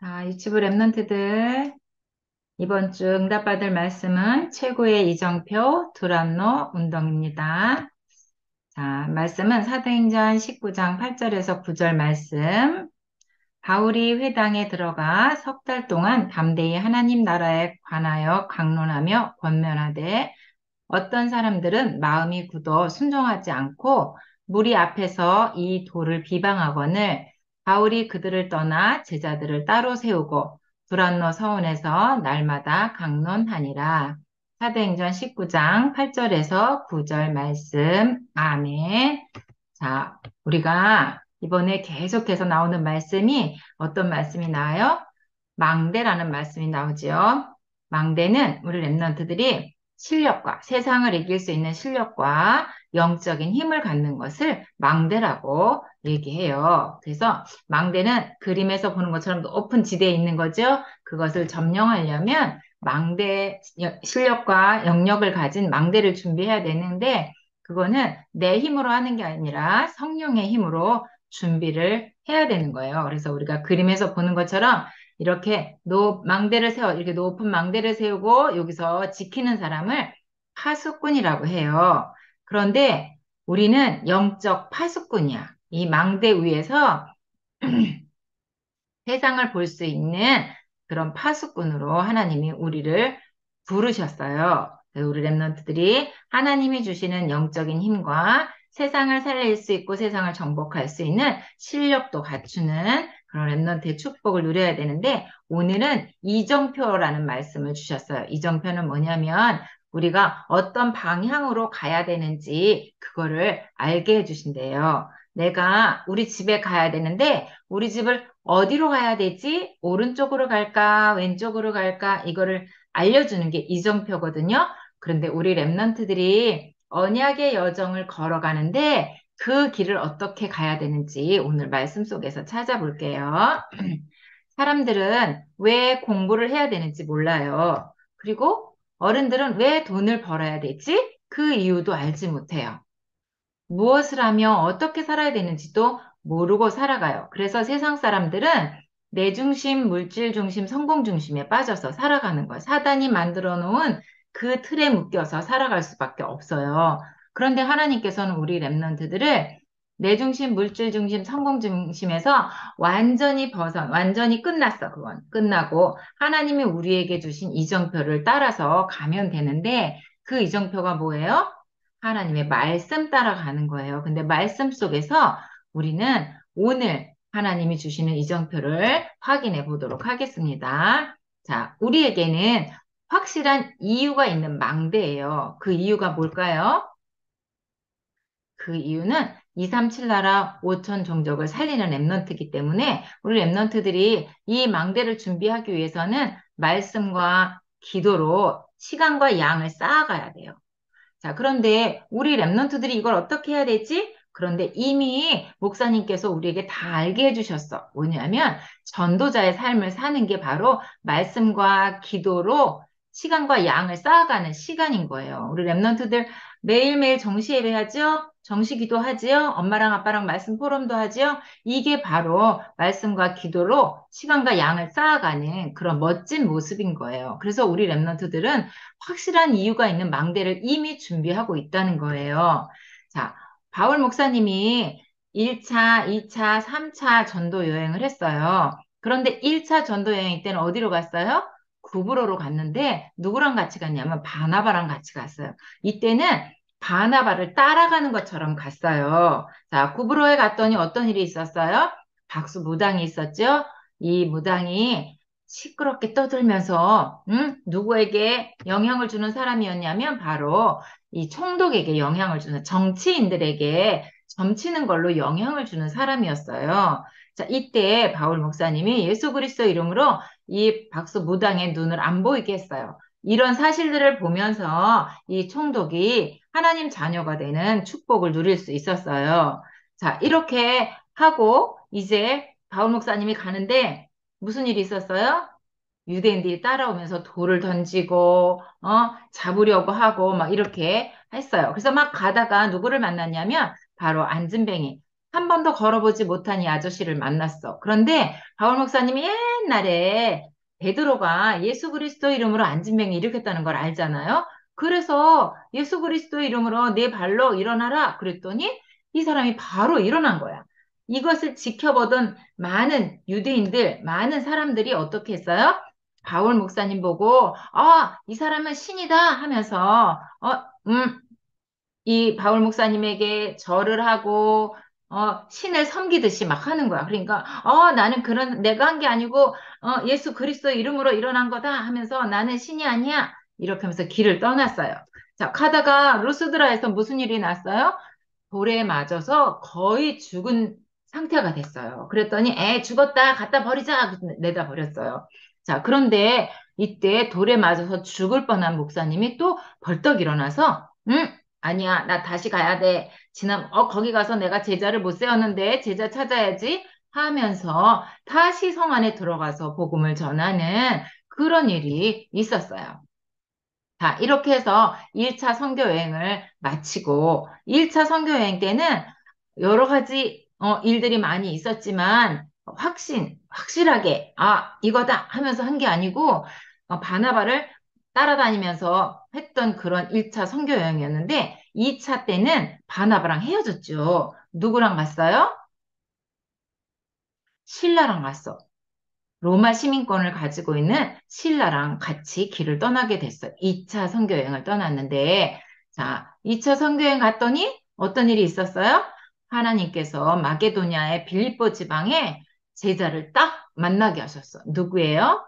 자, 유치부 랩런트들, 이번 주 응답받을 말씀은 최고의 이정표 두란노 운동입니다. 자, 말씀은 사도행전 19장 8절에서 9절 말씀. 바울이 회당에 들어가 석 달 동안 담대히 하나님 나라에 관하여 강론하며 권면하되 어떤 사람들은 마음이 굳어 순종하지 않고 무리 앞에서 이 도를 비방하거늘 바울이 그들을 떠나 제자들을 따로 세우고 두란노 서원에서 날마다 강론하니라. 사도행전 19장 8절에서 9절 말씀. 아멘. 자, 우리가 이번에 계속해서 나오는 말씀이 어떤 말씀이 나와요? 망대라는 말씀이 나오지요. 망대는 우리 랩런트들이 실력과 세상을 이길 수 있는 실력과 영적인 힘을 갖는 것을 망대라고 얘기해요. 그래서 망대는 그림에서 보는 것처럼 높은 지대에 있는 거죠. 그것을 점령하려면 망대 실력과 영역을 가진 망대를 준비해야 되는데 그거는 내 힘으로 하는 게 아니라 성령의 힘으로 준비를 해야 되는 거예요. 그래서 우리가 그림에서 보는 것처럼 이렇게 망대를 세워, 이렇게 높은 망대를 세우고 여기서 지키는 사람을 파수꾼이라고 해요. 그런데 우리는 영적 파수꾼이야. 이 망대 위에서 세상을 볼 수 있는 그런 파수꾼으로 하나님이 우리를 부르셨어요. 그래서 우리 랩런트들이 하나님이 주시는 영적인 힘과 세상을 살릴 수 있고 세상을 정복할 수 있는 실력도 갖추는 그런 랩런트의 축복을 누려야 되는데 오늘은 이정표라는 말씀을 주셨어요. 이정표는 뭐냐면 우리가 어떤 방향으로 가야 되는지 그거를 알게 해주신대요. 내가 우리 집에 가야 되는데 우리 집을 어디로 가야 되지? 오른쪽으로 갈까? 왼쪽으로 갈까? 이거를 알려주는 게 이정표거든요. 그런데 우리 랩런트들이 언약의 여정을 걸어가는데 그 길을 어떻게 가야 되는지 오늘 말씀 속에서 찾아볼게요. 사람들은 왜 공부를 해야 되는지 몰라요. 그리고 어른들은 왜 돈을 벌어야 되지? 그 이유도 알지 못해요. 무엇을 하며 어떻게 살아야 되는지도 모르고 살아가요. 그래서 세상 사람들은 내 중심, 물질 중심, 성공 중심에 빠져서 살아가는 거예요. 사단이 만들어 놓은 그 틀에 묶여서 살아갈 수밖에 없어요. 그런데 하나님께서는 우리 랩런트들을 내 중심, 물질 중심, 성공 중심에서 완전히 끝났어. 그건 끝나고 하나님이 우리에게 주신 이정표를 따라서 가면 되는데 그 이정표가 뭐예요? 하나님의 말씀 따라가는 거예요. 근데 말씀 속에서 우리는 오늘 하나님이 주시는 이정표를 확인해 보도록 하겠습니다. 자, 우리에게는 확실한 이유가 있는 망대예요. 그 이유가 뭘까요? 그 이유는 237 나라 5천 종족을 살리는 랩넌트이기 때문에 우리 랩넌트들이 이 망대를 준비하기 위해서는 말씀과 기도로 시간과 양을 쌓아가야 돼요. 자, 그런데 우리 랩런트들이 이걸 어떻게 해야 되지? 그런데 이미 목사님께서 우리에게 다 알게 해주셨어. 뭐냐면 전도자의 삶을 사는 게 바로 말씀과 기도로 시간과 양을 쌓아가는 시간인 거예요. 우리 랩런트들 매일매일 정시 예배하죠? 정시 기도하지요? 엄마랑 아빠랑 말씀 포럼도 하지요? 이게 바로 말씀과 기도로 시간과 양을 쌓아가는 그런 멋진 모습인 거예요. 그래서 우리 랩런트들은 확실한 이유가 있는 망대를 이미 준비하고 있다는 거예요. 자, 바울 목사님이 1차, 2차, 3차 전도 여행을 했어요. 그런데 1차 전도 여행 때는 어디로 갔어요? 구브로로 갔는데 누구랑 같이 갔냐면 바나바랑 같이 갔어요. 이때는 바나바를 따라가는 것처럼 갔어요. 자, 구브로에 갔더니 어떤 일이 있었어요? 박수 무당이 있었죠? 이 무당이 시끄럽게 떠들면서 누구에게 영향을 주는 사람이었냐면 바로 이 총독에게 영향을 주는 정치인들에게 점치는 걸로 영향을 주는 사람이었어요. 자, 이때 바울 목사님이 예수 그리스도 이름으로 이 박수 무당의 눈을 안 보이게 했어요. 이런 사실들을 보면서 이 총독이 하나님 자녀가 되는 축복을 누릴 수 있었어요. 자, 이렇게 하고 이제 바울 목사님이 가는데 무슨 일이 있었어요? 유대인들이 따라오면서 돌을 던지고, 잡으려고 하고, 막 이렇게 했어요. 그래서 막 가다가 누구를 만났냐면, 바로 안진뱅이. 한 번도 걸어보지 못한 이 아저씨를 만났어. 그런데 바울 목사님이 옛날에 베드로가 예수 그리스도 이름으로 안진병이 일으켰다는 걸 알잖아요. 그래서 예수 그리스도 이름으로 네 발로 일어나라. 그랬더니 이 사람이 바로 일어난 거야. 이것을 지켜보던 많은 유대인들, 많은 사람들이 어떻게 했어요? 바울 목사님 보고, 이 사람은 신이다 하면서, 이 바울 목사님에게 절을 하고 신을 섬기듯이 막 하는 거야. 그러니까 나는 그런 내가 한 게 아니고 예수 그리스도 이름으로 일어난 거다 하면서 나는 신이 아니야. 이렇게 하면서 길을 떠났어요. 자, 가다가 루스드라에서 무슨 일이 났어요? 돌에 맞아서 거의 죽은 상태가 됐어요. 그랬더니 죽었다 갖다 버리자 내다 버렸어요. 자, 그런데 이때 돌에 맞아서 죽을 뻔한 목사님이 또 벌떡 일어나서 아니야, 나 다시 가야 돼. 거기 가서 내가 제자를 못 세웠는데 제자 찾아야지 하면서 다시 성 안에 들어가서 복음을 전하는 그런 일이 있었어요. 자, 이렇게 해서 1차 선교 여행을 마치고 1차 선교 여행 때는 여러 가지 일들이 많이 있었지만 확실하게 이거다 하면서 한 게 아니고 바나바를 따라다니면서 했던 그런 1차 선교 여행이었는데 2차 때는 바나바랑 헤어졌죠. 누구랑 갔어요? 신라랑 갔어. 로마 시민권을 가지고 있는 신라랑 같이 길을 떠나게 됐어요. 2차 선교여행을 떠났는데, 자, 2차 선교여행 갔더니 어떤 일이 있었어요? 하나님께서 마게도냐의 빌립보 지방에 제자를 딱 만나게 하셨어. 누구예요?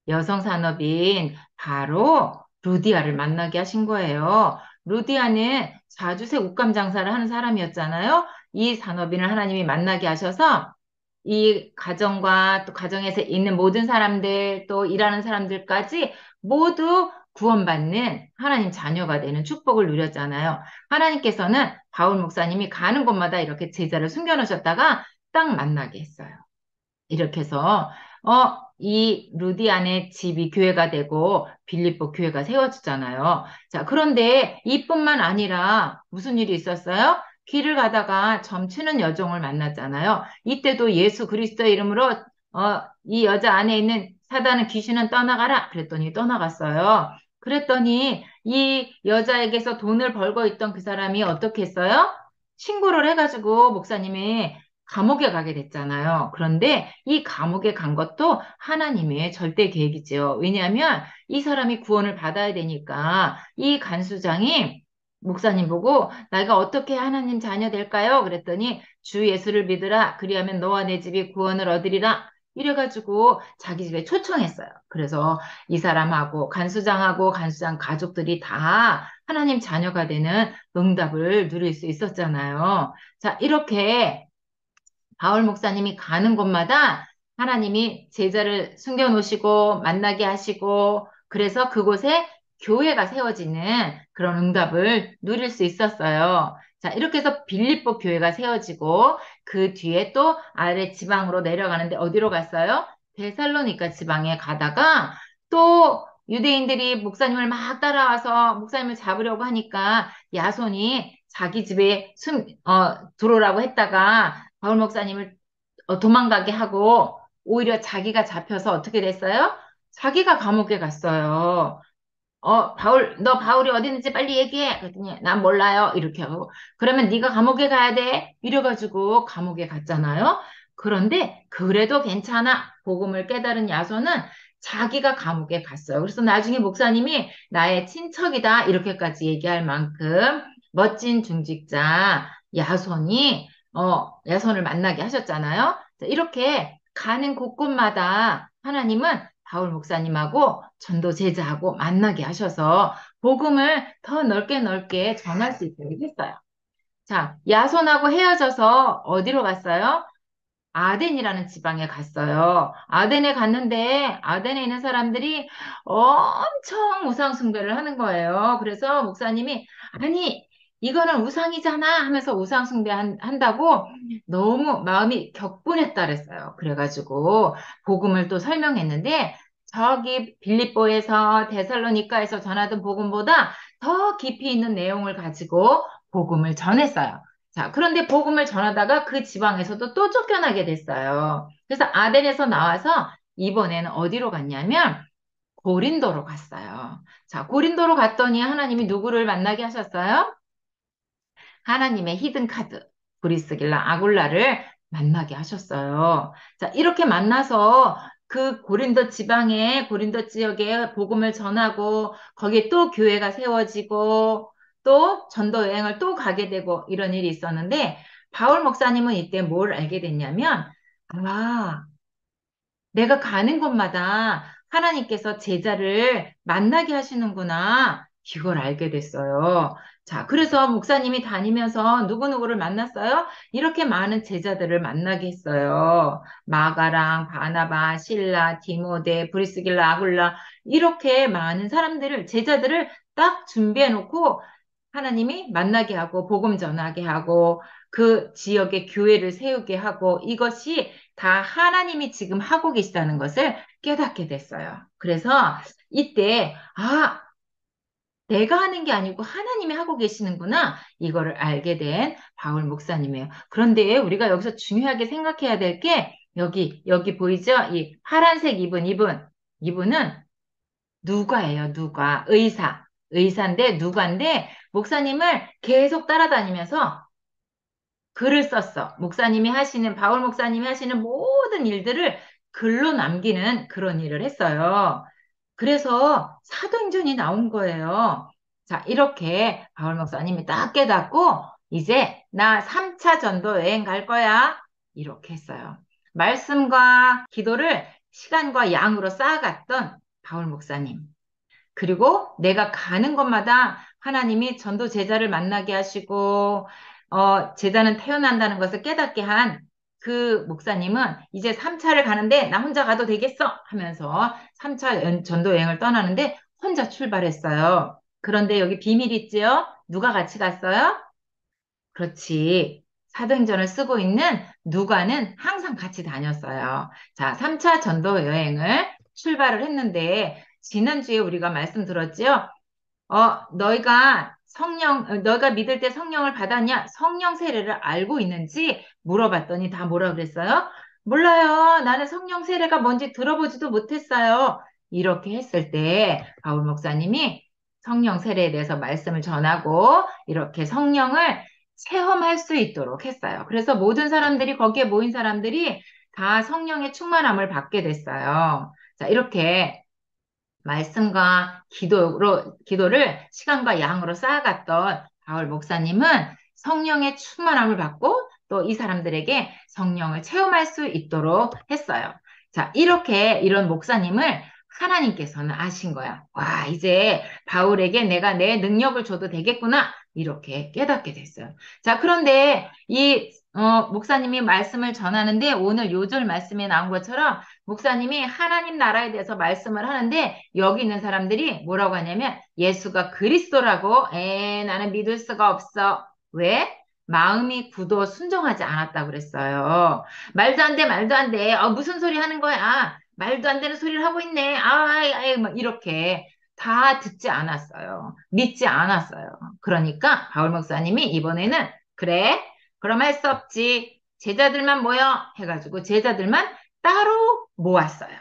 여성 산업인 바로 루디아를 만나게 하신 거예요. 루디아는 자주색 옷감 장사를 하는 사람이었잖아요. 이 산업인을 하나님이 만나게 하셔서 이 가정과 또 가정에서 있는 모든 사람들 또 일하는 사람들까지 모두 구원받는 하나님 자녀가 되는 축복을 누렸잖아요. 하나님께서는 바울 목사님이 가는 곳마다 이렇게 제자를 숨겨놓으셨다가 딱 만나게 했어요. 이렇게 해서 이 루디안의 집이 교회가 되고 빌립보 교회가 세워지잖아요. 자, 그런데 이뿐만 아니라 무슨 일이 있었어요? 길을 가다가 점치는 여종을 만났잖아요. 이때도 예수 그리스도의 이름으로 이 여자 안에 있는 사단은 귀신은 떠나가라. 그랬더니 떠나갔어요. 그랬더니 이 여자에게서 돈을 벌고 있던 그 사람이 어떻게 했어요? 신고를 해가지고 목사님이 감옥에 가게 됐잖아요. 그런데 이 감옥에 간 것도 하나님의 절대 계획이죠. 왜냐하면 이 사람이 구원을 받아야 되니까 이 간수장이 목사님 보고 내가 어떻게 하나님 자녀 될까요? 그랬더니 주 예수를 믿으라. 그리하면 너와 내 집이 구원을 얻으리라. 이래가지고 자기 집에 초청했어요. 그래서 이 사람하고 간수장하고 간수장 가족들이 다 하나님 자녀가 되는 응답을 누릴 수 있었잖아요. 자, 이렇게 바울 목사님이 가는 곳마다 하나님이 제자를 숨겨놓으시고 만나게 하시고 그래서 그곳에 교회가 세워지는 그런 응답을 누릴 수 있었어요. 자, 이렇게 해서 빌립보 교회가 세워지고 그 뒤에 또 아래 지방으로 내려가는데 어디로 갔어요? 데살로니가 지방에 가다가 또 유대인들이 목사님을 막 따라와서 목사님을 잡으려고 하니까 야손이 자기 집에 들어오라고 했다가 바울 목사님을 도망가게 하고 오히려 자기가 잡혀서 어떻게 됐어요? 자기가 감옥에 갔어요. 너 바울이 어디 있는지 빨리 얘기해. 그랬더니 난 몰라요. 이렇게 하고 그러면 네가 감옥에 가야 돼. 이래가지고 감옥에 갔잖아요. 그런데 그래도 괜찮아. 복음을 깨달은 야손은 자기가 감옥에 갔어요. 그래서 나중에 목사님이 나의 친척이다. 이렇게까지 얘기할 만큼 멋진 중직자 야손을 만나게 하셨잖아요. 자, 이렇게 가는 곳곳마다 하나님은 바울 목사님하고 전도 제자하고 만나게 하셔서 복음을 더 넓게 넓게 전할 수 있게 했어요. 자, 야손하고 헤어져서 어디로 갔어요? 아덴이라는 지방에 갔어요. 아덴에 갔는데 아덴에 있는 사람들이 엄청 우상 숭배를 하는 거예요. 그래서 목사님이 아니 이거는 우상이잖아 하면서 우상 숭배한다고 너무 마음이 격분했다 그랬어요. 그래가지고 복음을 또 설명했는데 저기 빌립보에서 데살로니가에서 전하던 복음보다 더 깊이 있는 내용을 가지고 복음을 전했어요. 자, 그런데 복음을 전하다가 그 지방에서도 또 쫓겨나게 됐어요. 그래서 아덴에서 나와서 이번에는 어디로 갔냐면 고린도로 갔어요. 자, 고린도로 갔더니 하나님이 누구를 만나게 하셨어요? 하나님의 히든 카드, 브리스길라, 아굴라를 만나게 하셨어요. 자, 이렇게 만나서 그 고린도 지방에, 고린도 지역에 복음을 전하고, 거기에 또 교회가 세워지고, 또 전도 여행을 또 가게 되고, 이런 일이 있었는데, 바울 목사님은 이때 뭘 알게 됐냐면, 아, 내가 가는 곳마다 하나님께서 제자를 만나게 하시는구나. 이걸 알게 됐어요. 자, 그래서 목사님이 다니면서 누구누구를 만났어요? 이렇게 많은 제자들을 만나게 했어요. 마가랑 바나바, 실라, 디모데, 브리스길라, 아굴라 이렇게 많은 사람들을 제자들을 딱 준비해 놓고 하나님이 만나게 하고 복음 전하게 하고 그 지역의 교회를 세우게 하고 이것이 다 하나님이 지금 하고 계시다는 것을 깨닫게 됐어요. 그래서 이때 내가 하는 게 아니고 하나님이 하고 계시는구나 이거를 알게 된 바울 목사님이에요. 그런데 우리가 여기서 중요하게 생각해야 될 게 여기 보이죠? 이 파란색 입은 이분은 누가예요, 누가. 의사인데 누가인데 목사님을 계속 따라다니면서 글을 썼어. 바울 목사님이 하시는 모든 일들을 글로 남기는 그런 일을 했어요. 그래서 사도행전이 나온 거예요. 자, 이렇게 바울 목사님이 딱 깨닫고, 이제 나 3차 전도 여행 갈 거야. 이렇게 했어요. 말씀과 기도를 시간과 양으로 쌓아갔던 바울 목사님. 그리고 내가 가는 곳마다 하나님이 전도 제자를 만나게 하시고, 제자는 태어난다는 것을 깨닫게 한 그 목사님은 이제 3차를 가는데 나 혼자 가도 되겠어 하면서 3차 전도 여행을 떠나는데 혼자 출발했어요. 그런데 여기 비밀 있지요? 누가 같이 갔어요? 그렇지. 사도행전을 쓰고 있는 누가는 항상 같이 다녔어요. 자, 3차 전도 여행을 출발을 했는데, 지난주에 우리가 말씀 들었지요? 너희가 믿을 때 성령을 받았냐? 성령 세례를 알고 있는지 물어봤더니 다 뭐라 그랬어요? 몰라요. 나는 성령 세례가 뭔지 들어보지도 못했어요. 이렇게 했을 때, 바울 목사님이 성령 세례에 대해서 말씀을 전하고, 이렇게 성령을 체험할 수 있도록 했어요. 그래서 모든 사람들이, 거기에 모인 사람들이 다 성령의 충만함을 받게 됐어요. 자, 이렇게 말씀과 기도를 시간과 양으로 쌓아갔던 바울 목사님은 성령의 충만함을 받고 또 이 사람들에게 성령을 체험할 수 있도록 했어요. 자, 이런 목사님을 하나님께서는 아신 거야. 와, 이제 바울에게 내가 내 능력을 줘도 되겠구나. 이렇게 깨닫게 됐어요. 자, 그런데 목사님이 말씀을 전하는데 오늘 요절 말씀에 나온 것처럼 목사님이 하나님 나라에 대해서 말씀을 하는데 여기 있는 사람들이 뭐라고 하냐면 예수가 그리스도라고 나는 믿을 수가 없어. 왜? 마음이 굳어 순종하지 않았다고 그랬어요. 말도 안 돼, 말도 안 돼. 무슨 소리 하는 거야? 말도 안 되는 소리를 하고 있네. 막 이렇게 다 듣지 않았어요. 믿지 않았어요. 그러니까 바울 목사님이 이번에는 그래? 그럼 할 수 없지. 제자들만 모여 해가지고 제자들만 따로 모았어요.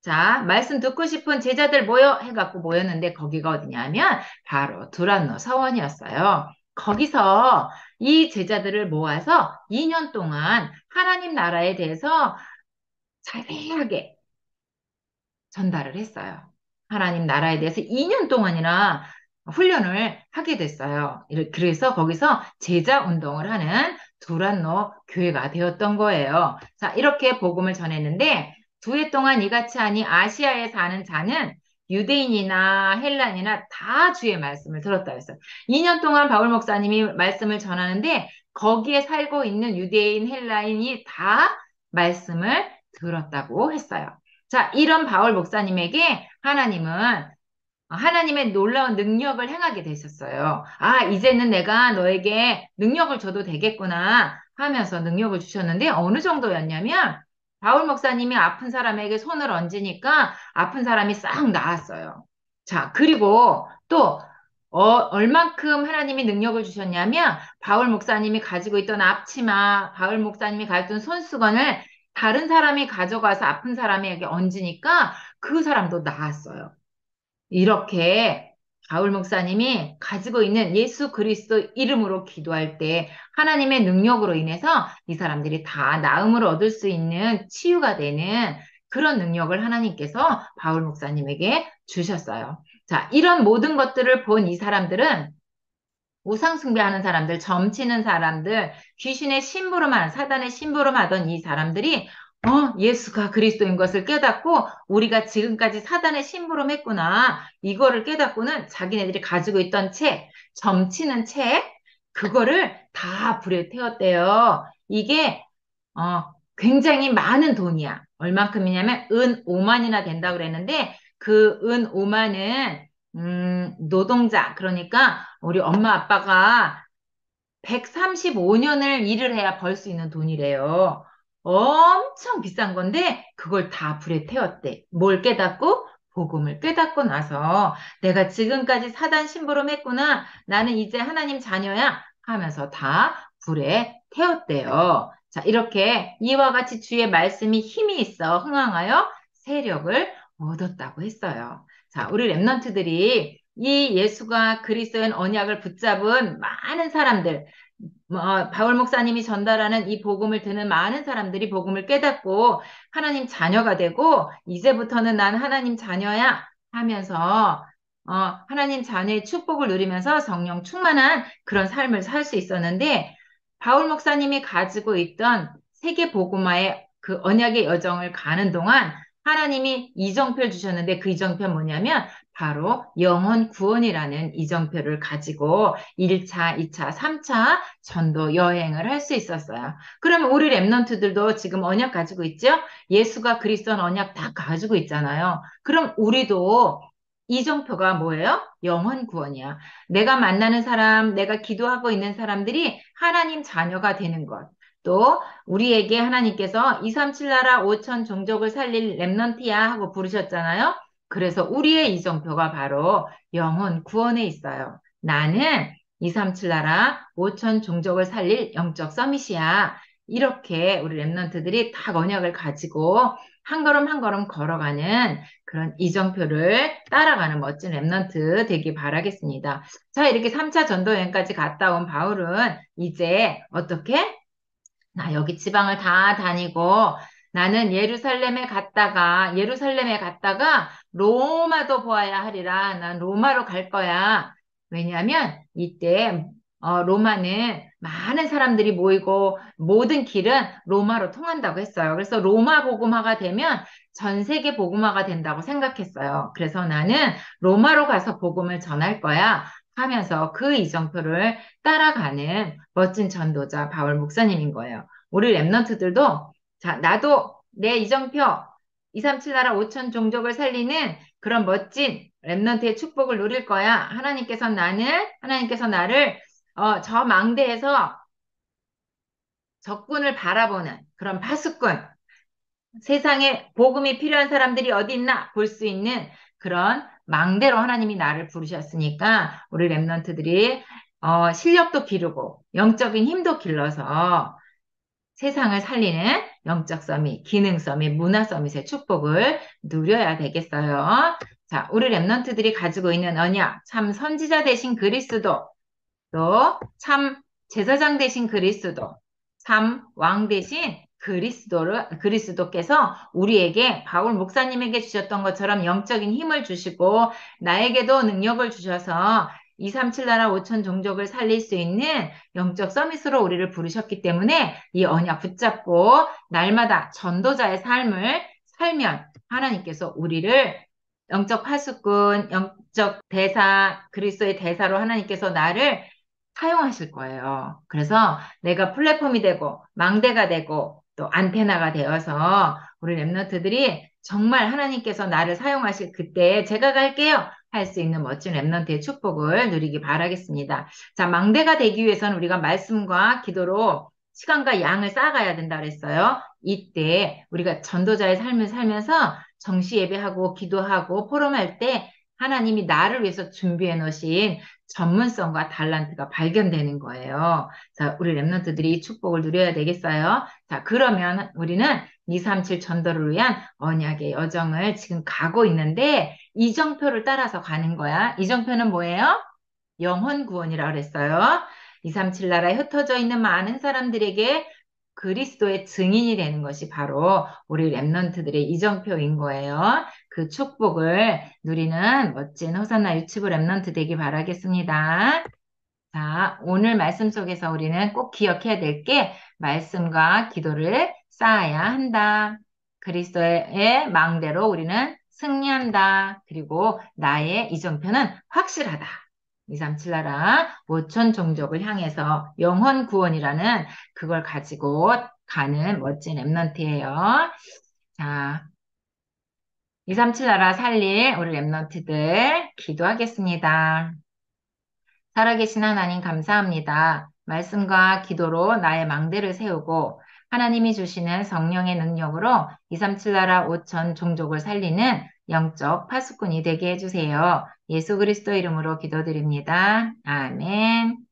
자, 말씀 듣고 싶은 제자들 모여 해갖고 모였는데 거기가 어디냐면 바로 두란노 서원이었어요. 거기서 이 제자들을 모아서 2년 동안 하나님 나라에 대해서 자세하게 전달을 했어요. 하나님 나라에 대해서 2년 동안이나 훈련을 하게 됐어요. 그래서 거기서 제자 운동을 하는 두란노 교회가 되었던 거예요. 자, 이렇게 복음을 전했는데 두 해 동안 이같이 하니 아시아에 사는 자는 유대인이나 헬란이나 다 주의 말씀을 들었다 했어요. 2년 동안 바울 목사님이 말씀을 전하는데 거기에 살고 있는 유대인, 헬라인이 다 말씀을 들었다고 했어요. 자, 이런 바울 목사님에게 하나님의 놀라운 능력을 행하게 되셨어요. 이제는 내가 너에게 능력을 줘도 되겠구나 하면서 능력을 주셨는데 어느 정도였냐면 바울 목사님이 아픈 사람에게 손을 얹으니까 아픈 사람이 싹 나았어요. 자, 그리고 또 얼만큼 하나님이 능력을 주셨냐면, 바울 목사님이 가지고 있던 앞치마, 바울 목사님이 가졌던 손수건을 다른 사람이 가져가서 아픈 사람에게 얹으니까 그 사람도 나았어요. 이렇게 바울 목사님이 가지고 있는 예수 그리스도 이름으로 기도할 때 하나님의 능력으로 인해서 이 사람들이 다 나음을 얻을 수 있는 치유가 되는 그런 능력을 하나님께서 바울 목사님에게 주셨어요. 자, 이런 모든 것들을 본 이 사람들은 우상 숭배하는 사람들, 점치는 사람들, 귀신의 심부름하는 사단의 심부름하던 이 사람들이 예수가 그리스도인 것을 깨닫고 우리가 지금까지 사단의 심부름했구나. 이거를 깨닫고는 자기네들이 가지고 있던 책, 점치는 책, 그거를 다 불에 태웠대요. 이게 굉장히 많은 돈이야. 얼만큼이냐면 은 5만이나 된다고 그랬는데 그 은 5만은 노동자, 그러니까 우리 엄마 아빠가 135년을 일을 해야 벌 수 있는 돈이래요. 엄청 비싼 건데 그걸 다 불에 태웠대. 뭘 깨닫고? 복음을 깨닫고 나서 내가 지금까지 사단 심부름 했구나. 나는 이제 하나님 자녀야 하면서 다 불에 태웠대요. 자, 이렇게 이와 같이 주의 말씀이 힘이 있어 흥황하여 세력을 얻었다고 했어요. 자, 우리 랩런트들이 이 예수가 그리스도인 언약을 붙잡은 많은 사람들, 바울 목사님이 전달하는 이 복음을 듣는 많은 사람들이 복음을 깨닫고 하나님 자녀가 되고 이제부터는 난 하나님 자녀야 하면서 하나님 자녀의 축복을 누리면서 성령 충만한 그런 삶을 살 수 있었는데 바울 목사님이 가지고 있던 세계 복음화의 그 언약의 여정을 가는 동안 하나님이 이정표를 주셨는데 그 이정표 뭐냐면 바로 영혼 구원이라는 이정표를 가지고 1차, 2차, 3차 전도 여행을 할 수 있었어요. 그러면 우리 랩런트들도 지금 언약 가지고 있죠? 예수가 그리스도는 언약 다 가지고 있잖아요. 그럼 우리도 이정표가 뭐예요? 영혼 구원이야. 내가 만나는 사람, 내가 기도하고 있는 사람들이 하나님 자녀가 되는 것. 또 우리에게 하나님께서 237 나라 5천 종족을 살릴 랩넌트야 하고 부르셨잖아요. 그래서 우리의 이정표가 바로 영혼 구원에 있어요. 나는 237 나라 5천 종족을 살릴 영적 서밋이야. 이렇게 우리 랩런트들이 딱 언약을 가지고 한 걸음 한 걸음 걸어가는 그런 이정표를 따라가는 멋진 랩런트 되길 바라겠습니다. 자, 이렇게 3차 전도여행까지 갔다 온 바울은 이제 어떻게? 나 여기 지방을 다 다니고 나는 예루살렘에 갔다가 로마도 보아야 하리라. 난 로마로 갈 거야. 왜냐하면 이때 로마는 많은 사람들이 모이고 모든 길은 로마로 통한다고 했어요. 그래서 로마 복음화가 되면 전 세계 복음화가 된다고 생각했어요. 그래서 나는 로마로 가서 복음을 전할 거야 하면서 그 이정표를 따라가는 멋진 전도자 바울 목사님인 거예요. 우리 랩런트들도 자, 나도 내 이정표 237 나라 5천 종족을 살리는 그런 멋진 랩런트의 축복을 누릴 거야. 하나님께서 나를 저 망대에서 적군을 바라보는 그런 파수꾼, 세상에 복음이 필요한 사람들이 어디 있나 볼 수 있는 그런 망대로 하나님이 나를 부르셨으니까 우리 랩런트들이 실력도 기르고 영적인 힘도 길러서 세상을 살리는 영적 서밋, 기능 서밋, 문화 서밋의 축복을 누려야 되겠어요. 자, 우리 랩런트들이 가지고 있는 언약, 참 선지자 대신 그리스도, 또 참 제사장 대신 그리스도, 참 왕 대신 그리스도께서 우리에게 바울 목사님에게 주셨던 것처럼 영적인 힘을 주시고 나에게도 능력을 주셔서 237 나라 5천 종족을 살릴 수 있는 영적 서밋으로 우리를 부르셨기 때문에 이 언약 붙잡고 날마다 전도자의 삶을 살면 하나님께서 우리를 영적 파수꾼, 영적 대사, 그리스도의 대사로 하나님께서 나를 사용하실 거예요. 그래서 내가 플랫폼이 되고 망대가 되고 또 안테나가 되어서 우리 랩런트들이 정말 하나님께서 나를 사용하실 그때 제가 갈게요. 할 수 있는 멋진 랩런트의 축복을 누리기 바라겠습니다. 자, 망대가 되기 위해서는 우리가 말씀과 기도로 시간과 양을 쌓아가야 된다 그랬어요. 이때 우리가 전도자의 삶을 살면서 정시 예배하고 기도하고 포럼할 때 하나님이 나를 위해서 준비해 놓으신 전문성과 달란트가 발견되는 거예요. 자, 우리 랩런트들이 이 축복을 누려야 되겠어요? 자, 그러면 우리는 237 전도를 위한 언약의 여정을 지금 가고 있는데 이정표를 따라서 가는 거야. 이정표는 뭐예요? 영혼 구원이라고 그랬어요. 237 나라에 흩어져 있는 많은 사람들에게 그리스도의 증인이 되는 것이 바로 우리 랩런트들의 이정표인 거예요. 그 축복을 누리는 멋진 호산나 유치부 랩런트 되기 바라겠습니다. 자, 오늘 말씀 속에서 우리는 꼭 기억해야 될 게 말씀과 기도를 쌓아야 한다. 그리스도의 망대로 우리는 승리한다. 그리고 나의 이정표는 확실하다. 237 나라 5천 종족을 향해서 영혼 구원이라는 그걸 가지고 가는 멋진 랩런트예요. 자, 237 나라 살릴 우리 랩런트들 기도하겠습니다. 살아계신 하나님 감사합니다. 말씀과 기도로 나의 망대를 세우고 하나님이 주시는 성령의 능력으로 237 나라 5천 종족을 살리는 영적 파수꾼이 되게 해주세요. 예수 그리스도 이름으로 기도드립니다. 아멘.